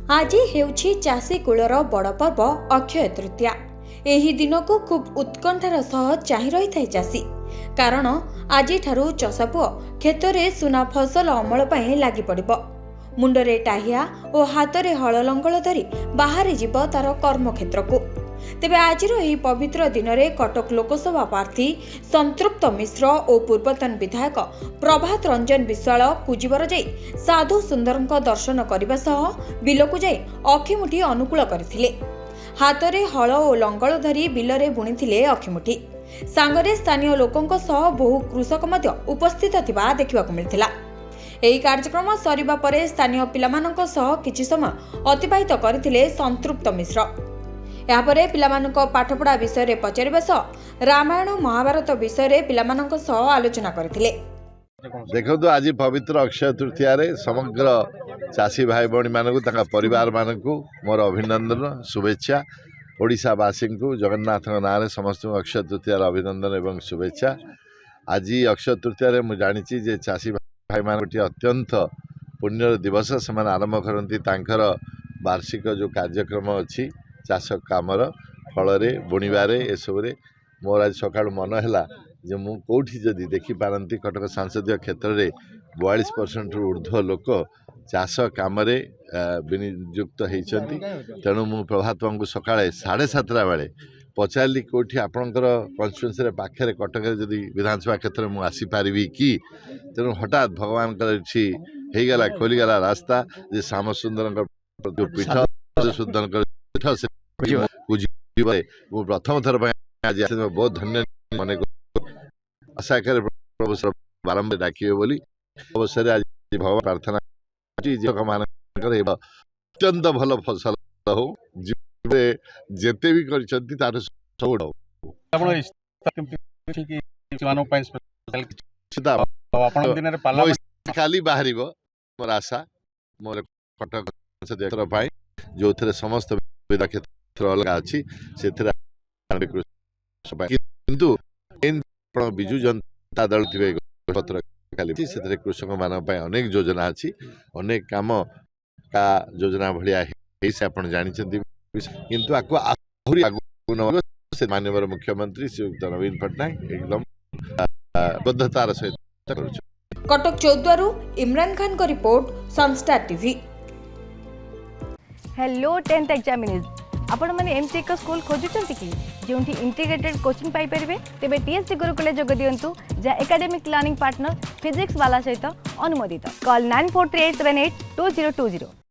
आज हेउछि चाषी कूलर बड़ पर्व अक्षय तृतीया। एही दिन को खूब उत्कंठार सह चाहि रही थाए चाषी, कारण आज चषापुओ खेतरे सुना फसल अमल पई लागि पड़िबो। मुंडरे टाहिया और हाथ में हल लंगल धरी बाहरी जीव तार कर्मक्षेत्र को। तेबे आज पवित्र दिन में कटक लोकसभा प्रार्थी संतृप्त मिश्र और पूर्वतन विधायक प्रभात रंजन विश्वाल कुजीवर जाई साधु सुंदर दर्शन करने सह बिलकु जाई अखिमुठी अनुकूल करथिले। हाथ में हल और लंगल धरी बिलरे बुणीथिले अखिमुठी। सांगरे स्थानीय लोकंक सह बहु कृषक मध्य उपस्थित थिबा देखिबाकु मिलिथिला। ଏହି କାର୍ଯ୍ୟକ୍ରମ ସରିବା ପରେ ସ୍ଥାନୀୟ ପିଲାମାନଙ୍କ ସହ କିଛି ସମୟ ଅତିବାହିତ କରିଥିଲେ संतृप्त मिश्र। यापरे पिलामानଙ୍କ पाठपढ़ा विषय पचारिबा सह रामायण महाभारत विषय पिलामानଙ୍କ सह आलोचना करथिले। देखो आज पवित्र अक्षय तृतीया रे समग्र चाषी भाई भौणी मानकु ताका परिवार मानकु मोर अभिनंदन शुभेच्छा। ओडिशावासी को जगन्नाथ नाम समस्त अक्षय तृतीया अभिनंदन एवं शुभेच्छा। आज अक्षय तृतीया रे मु जानिछि जे चाषी भाई मान अत्यंत पुण्य दिवस से आरंभ करती वार्षिक जो कार्यक्रम अच्छी चाष कामर फल बुणवे एसबुरे मोर आज सका मन है जे मु कौटी जदि देखिपारती कटक सांसदीय क्षेत्र में 42% ऊर्ध्व लोक चाष कम विनियुक्त होती। तेणु मु प्रभात को सका 7:30 बेले पचारि कौटी आपणकर कन्स्टिट्युएन्सी पाखे कटक जदि विधानसभा क्षेत्र में आसीपारि कि। तेणु हठात भगवान होगला खोलीगला रास्ता जे श्याम सुंदर जो पीठ सुंदर पीठ से प्रथम थर आज बहुत धन्य मन आशा कर प्रभु बारंबार डाकिए बोली अवसर आज भगवान प्रार्थना अत्यंत भल फसल हो जेते भी कर खाली बाहर मोर आशा मोर कटक जो थे समस्त विधा क्षेत्र अलग अच्छी से किंतु विजु जनता दल पत्र खाली कृषक मान अनेक योजना अच्छी अनेक काम का योजना भाया से आप जानते किंतु आपको माननीय मुख्यमंत्री श्रीयुक्त नवीन पट्टनायक एकदम बद्धतार सहित करुछ। कटक चौद्वारू इमरान खान को report Sunstar TV. Hello 10th examinees आपण माने एमसी एक स्कूल खोजुचंती कि जोंठी इंटीग्रेटेड कोचिंग पाई परिबे तेबे टीएससी गुरुकुल जोग दियंतु जा एकेडमिक लर्निंग पार्टनर फिजिक्स वाला सहित अनुमोदित। कॉल 9438782020।